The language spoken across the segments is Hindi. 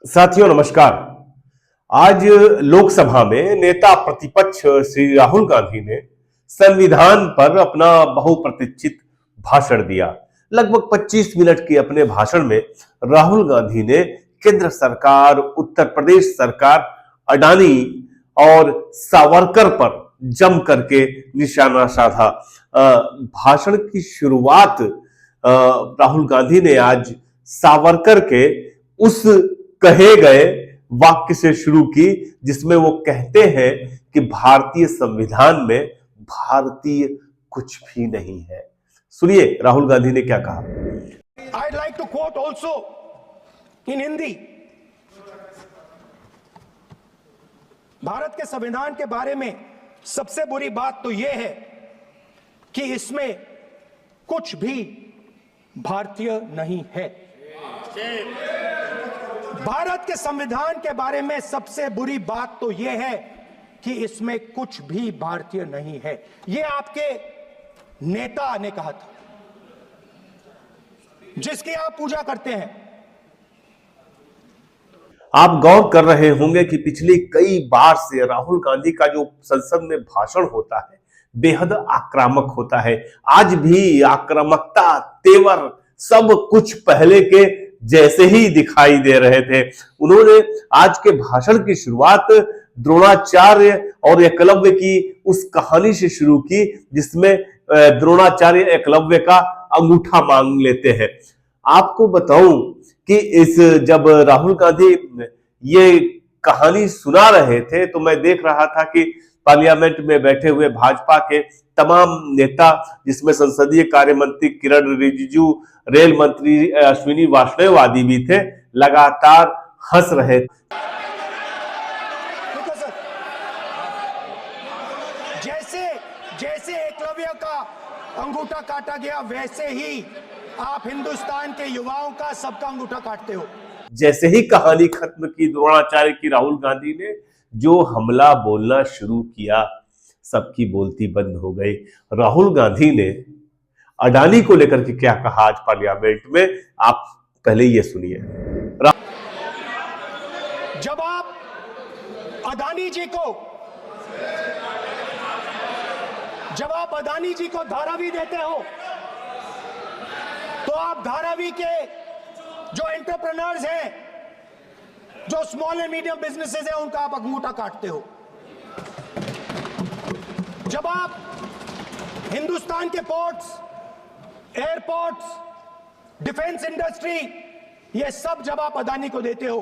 साथियों नमस्कार। आज लोकसभा में नेता प्रतिपक्ष श्री राहुल गांधी ने संविधान पर अपना बहुप्रतीक्षित भाषण दिया। लगभग 25 मिनट के अपने भाषण में राहुल गांधी ने केंद्र सरकार, उत्तर प्रदेश सरकार, अडानी और सावरकर पर जम करके निशाना साधा। भाषण की शुरुआत राहुल गांधी ने आज सावरकर के उस कहे गए वाक्य से शुरू की जिसमें वो कहते हैं कि भारतीय संविधान में भारतीय कुछ भी नहीं है। सुनिए राहुल गांधी ने क्या कहा। I'd like to quote also in Hindi. Bharat के संविधान के बारे में सबसे बुरी बात तो यह है कि इसमें कुछ भी भारतीय नहीं है। भारत के संविधान के बारे में सबसे बुरी बात तो यह है कि इसमें कुछ भी भारतीय नहीं है। यह आपके नेता ने कहा था, जिसकी आप पूजा करते हैं। आप गौर कर रहे होंगे कि पिछली कई बार से राहुल गांधी का जो संसद में भाषण होता है बेहद आक्रामक होता है। आज भी आक्रामकता, तेवर सब कुछ पहले के जैसे ही दिखाई दे रहे थे। उन्होंने आज के भाषण की शुरुआत द्रोणाचार्य और एकलव्य की उस कहानी से शुरू की जिसमें द्रोणाचार्य एकलव्य का अंगूठा मांग लेते हैं। आपको बताऊं कि जब राहुल गांधी ये कहानी सुना रहे थे तो मैं देख रहा था कि पार्लियामेंट में बैठे हुए भाजपा के तमाम नेता, जिसमें संसदीय कार्य मंत्री किरण रिजिजू, रेल मंत्री अश्विनी वैष्णव आदि भी थे, लगातार हंस रहे थे। जैसे एकलव्य का अंगूठा काटा गया वैसे ही आप हिंदुस्तान के युवाओं का सबका अंगूठा काटते हो। जैसे ही कहानी खत्म की द्रोणाचार्य की, राहुल गांधी ने जो हमला बोलना शुरू किया, सबकी बोलती बंद हो गई। राहुल गांधी ने अडानी को लेकर के क्या कहा आज पार्लियामेंट में, आप पहले ये सुनिए। जब आप अदानी जी को धारावी देते हो तो आप धारावी के जो एंटरप्रेन्योर्स हैं, जो स्मॉल एंड मीडियम बिजनेसेस हैं, उनका आप अंगूठा काटते हो। जब आप हिंदुस्तान के पोर्ट्स, एयरपोर्ट्स, डिफेंस इंडस्ट्री, ये सब जब आप अदानी को देते हो।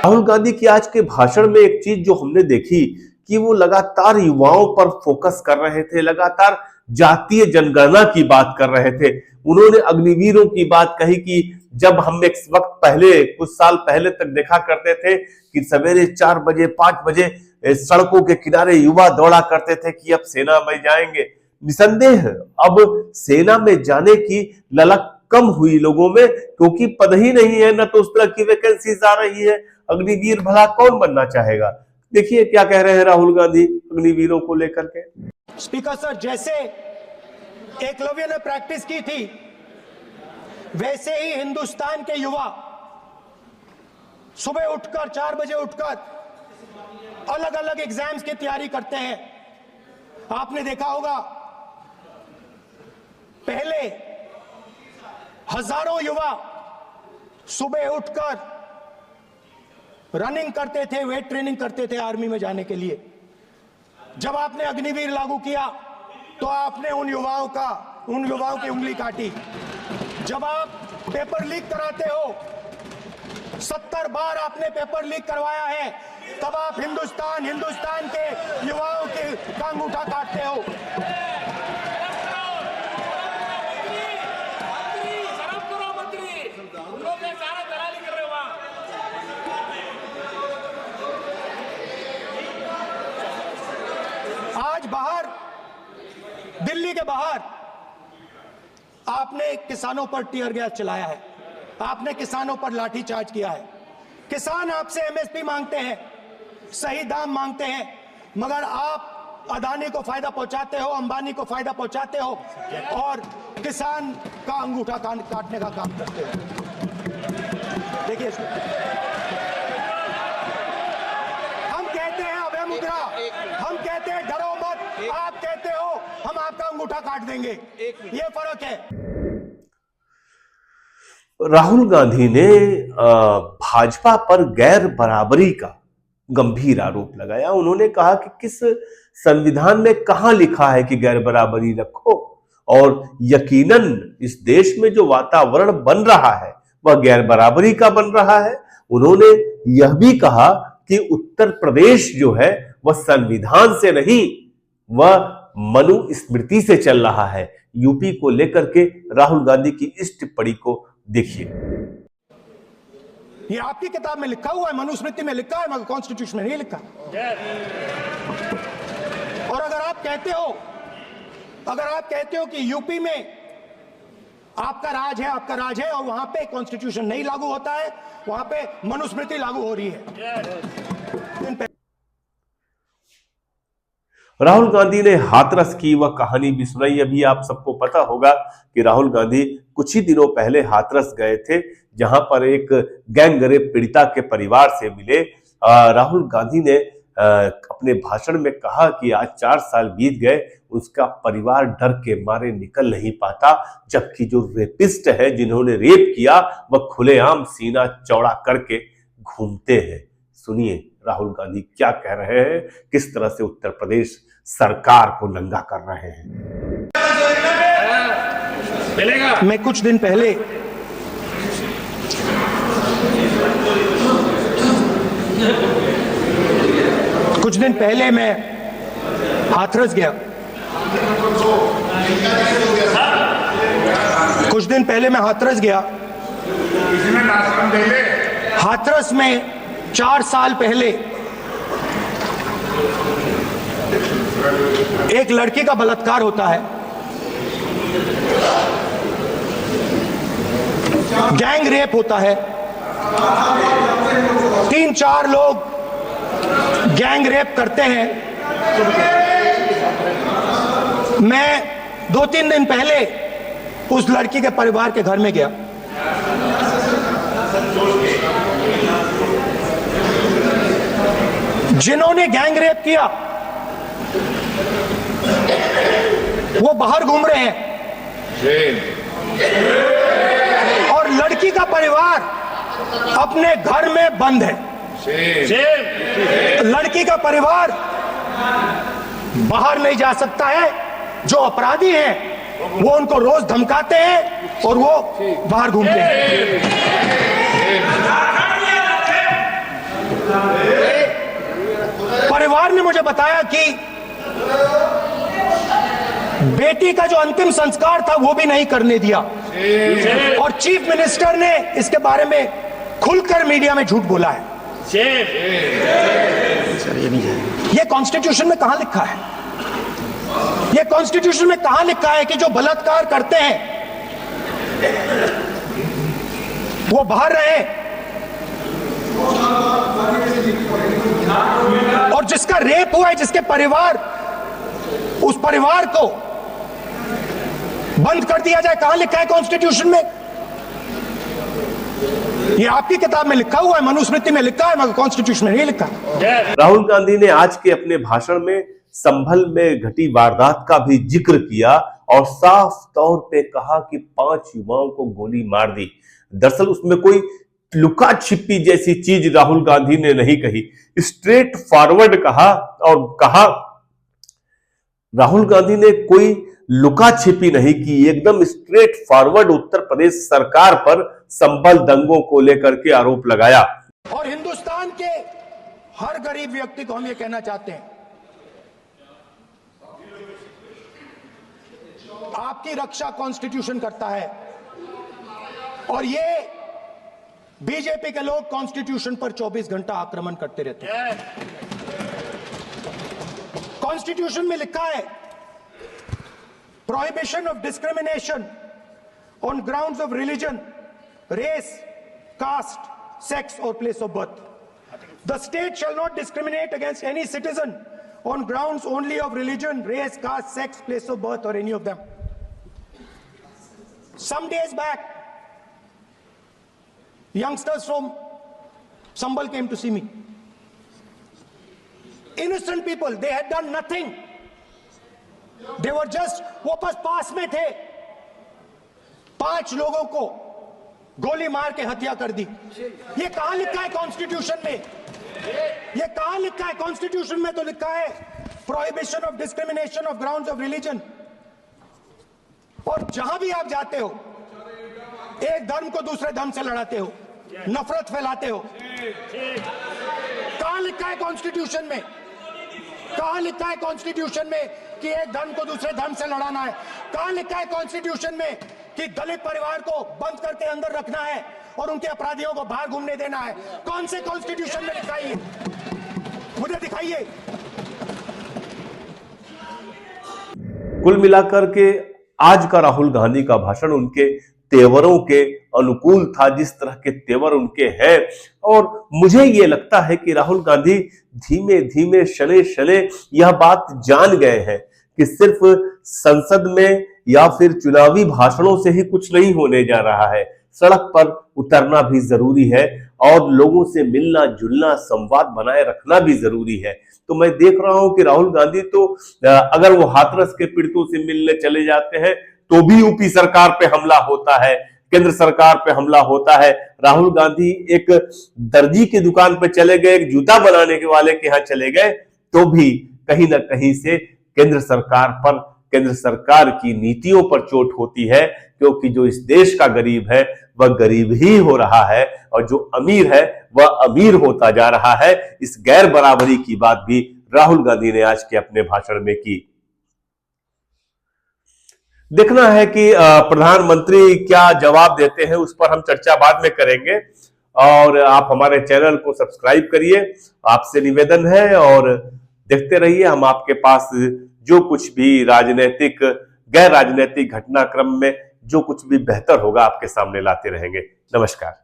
राहुल गांधी की आज के भाषण में एक चीज जो हमने देखी कि वो लगातार युवाओं पर फोकस कर रहे थे, लगातार जातीय जनगणना की बात कर रहे थे। उन्होंने अग्निवीरों की बात कही कि जब हम एक वक्त पहले, कुछ साल पहले तक देखा करते थे कि सवेरे 4 बजे 5 बजे सड़कों के किनारे युवा दौड़ा करते थे कि अब सेना में जाएंगे। निसंदेह अब सेना में जाने की ललक कम हुई लोगों में, क्योंकि पद ही नहीं है, न तो उस तरह की वैकेंसीज आ रही है। अग्निवीर भला कौन बनना चाहेगा। देखिए क्या कह रहे हैं राहुल गांधी अग्निवीरों को लेकर के। स्पीकर सर, जैसे एकलव्य ने प्रैक्टिस की थी वैसे ही हिंदुस्तान के युवा सुबह उठकर 4 बजे उठकर अलग अलग एग्जाम्स की तैयारी करते हैं। आपने देखा होगा पहले हजारों युवा सुबह उठकर रनिंग करते थे, वेट ट्रेनिंग करते थे आर्मी में जाने के लिए। जब आपने अग्निवीर लागू किया तो आपने उन युवाओं की उंगली काटी। जब आप पेपर लीक कराते हो, 70 बार आपने पेपर लीक करवाया है, तब आप हिंदुस्तान के युवाओं के अंगूठा काटते हो। आज बाहर, दिल्ली के बाहर आपने किसानों पर टीयर गैस चलाया है, आपने किसानों पर लाठीचार्ज किया है। किसान आपसे एमएसपी मांगते हैं, सही दाम मांगते हैं, मगर आप अदानी को फायदा पहुंचाते हो, अंबानी को फायदा पहुंचाते हो और किसान का अंगूठा काटने का काम करते हो। देखिए इसको हम कहते हैं अभय मुद्रा, हम कहते हैं डरो मत, आप कहते हो हम आपका अंगूठा काट देंगे, ये फर्क है। राहुल गांधी ने भाजपा पर गैर बराबरी का गंभीर आरोप लगाया। उन्होंने कहा कि किस संविधान में कहां लिखा है कि गैर बराबरी रखो, और यकीनन इस देश में जो वातावरण बन रहा है वह गैर बराबरी का बन रहा है। उन्होंने यह भी कहा कि उत्तर प्रदेश जो है वह संविधान से नहीं, वह मनुस्मृति से चल रहा है। यूपी को लेकर के राहुल गांधी की इस टिप्पणी को देखिए। ये आपकी किताब में लिखा हुआ है, मनुस्मृति में लिखा है, मगर कॉन्स्टिट्यूशन में नहीं लिखा। और अगर आप कहते हो कि यूपी में आपका राज है और वहां पे कॉन्स्टिट्यूशन नहीं लागू होता है, वहां पे मनुस्मृति लागू हो रही है। राहुल गांधी ने हाथरस की वह कहानी भी सुनाई। अभी आप सबको पता होगा कि राहुल गांधी कुछ ही दिनों पहले हाथरस गए थे, जहां पर एक गैंग रेप पीड़िता के परिवार से मिले। राहुल गांधी ने अपने भाषण में कहा कि आज 4 साल बीत गए, उसका परिवार डर के मारे निकल नहीं पाता, जबकि जो रेपिस्ट है, जिन्होंने रेप किया, वह खुलेआम सीना चौड़ा करके घूमते हैं। सुनिए राहुल गांधी क्या कह रहे हैं, किस तरह से उत्तर प्रदेश सरकार को नंगा कर रहे हैं। मैं कुछ दिन पहले मैं हाथरस गया। हाथरस में 4 साल पहले एक लड़की का बलात्कार होता है। गैंग रेप होता है। 3-4 लोग गैंग रेप करते हैं। मैं 2-3 दिन पहले उस लड़की के परिवार के घर में गया। जिन्होंने गैंग रेप किया वो बाहर घूम रहे हैं और लड़की का परिवार अपने घर में बंद है। लड़की का परिवार बाहर नहीं जा सकता है। जो अपराधी हैं वो उनको रोज धमकाते हैं और वो बाहर घूमते हैं। परिवार ने मुझे बताया कि बेटी का जो अंतिम संस्कार था वो भी नहीं करने दिया और चीफ मिनिस्टर ने इसके बारे में खुलकर मीडिया में झूठ बोला है। ये कॉन्स्टिट्यूशन में कहां लिखा है? ये कॉन्स्टिट्यूशन में कहां लिखा है कि जो बलात्कार करते हैं वो बाहर रहे और जिसका रेप हुआ है, जिसके परिवार, उस परिवार को बंद कर दिया जाए? कहां लिखा है कॉन्स्टिट्यूशन में? ये आपकी किताब में लिखा हुआ है, मनुस्मृति में लिखा है, मगर कॉन्स्टिट्यूशन में नहीं लिखा। राहुल गांधी ने आज के अपने भाषण में संभल में घटी वारदात का भी जिक्र किया और साफ तौर पे कहा कि 5 युवाओं को गोली मार दी। दरअसल उसमें कोई लुका छिपी जैसी चीज राहुल गांधी ने नहीं कही, स्ट्रेट फॉरवर्ड कहा और कहा राहुल गांधी ने कोई लुका छिपी नहीं की, एकदम स्ट्रेट फॉरवर्ड उत्तर प्रदेश सरकार पर संभल दंगों को लेकर के आरोप लगाया। और हिंदुस्तान के हर गरीब व्यक्ति को हम ये कहना चाहते हैं, आपकी रक्षा कॉन्स्टिट्यूशन करता है और ये बीजेपी के लोग कॉन्स्टिट्यूशन पर 24 घंटा आक्रमण करते रहते हैं। कॉन्स्टिट्यूशन में लिखा है prohibition of discrimination on grounds of religion, race, caste, sex और place of birth. The state shall not discriminate against any citizen on grounds only of religion, race, caste, sex, place of birth, or any of them. Some days back, youngsters from Sambal came to see me. Innocent people, they had done nothing. They were just, वो बस पास में थे, 5 लोगों को गोली मार के हत्या कर दी। ये कहां लिखा है कॉन्स्टिट्यूशन में? ये कहां लिखा है? कॉन्स्टिट्यूशन में तो लिखा है prohibition of discrimination of grounds of religion. और जहां भी आप जाते हो, एक धर्म को दूसरे धर्म से लड़ाते हो, नफरत फैलाते हो। कहां लिखा है कॉन्स्टिट्यूशन में? कहां लिखा है कॉन्स्टिट्यूशन में कि एक धर्म को दूसरे धर्म से लड़ाना है? कहां लिखा है कॉन्स्टिट्यूशन में कि दलित परिवार को बंद करके अंदर रखना है और उनके अपराधियों को बाहर घूमने देना है? कौन से कॉन्स्टिट्यूशन में लिखा है? मुझे दिखाइए। कुल मिलाकर के आज का राहुल गांधी का भाषण उनके तेवरों के अनुकूल था, जिस तरह के तेवर उनके हैं। और मुझे ये लगता है कि राहुल गांधी धीमे धीमे शले शले यह बात जान गए हैं कि सिर्फ संसद में या फिर चुनावी भाषणों से ही कुछ नहीं होने जा रहा है। सड़क पर उतरना भी जरूरी है और लोगों से मिलना जुलना, संवाद बनाए रखना भी जरूरी है। तो मैं देख रहा हूं कि राहुल गांधी तो अगर वो हाथरस के पीड़ितों से मिलने चले जाते हैं तो भी यूपी सरकार पे हमला होता है, केंद्र सरकार पे हमला होता है। राहुल गांधी एक दर्जी की दुकान पे चले गए, एक जूता बनाने के वाले के यहां चले गए, तो भी कहीं ना कहीं से केंद्र सरकार पर, केंद्र सरकार की नीतियों पर चोट होती है, क्योंकि जो इस देश का गरीब है वह गरीब ही हो रहा है और जो अमीर है वह अमीर होता जा रहा है। इस गैर बराबरी की बात भी राहुल गांधी ने आज के अपने भाषण में की। देखना है कि प्रधानमंत्री क्या जवाब देते हैं, उस पर हम चर्चा बाद में करेंगे। और आप हमारे चैनल को सब्सक्राइब करिए, आपसे निवेदन है, और देखते रहिए। हम आपके पास जो कुछ भी राजनीतिक, गैर राजनीतिक घटनाक्रम में जो कुछ भी बेहतर होगा आपके सामने लाते रहेंगे। नमस्कार।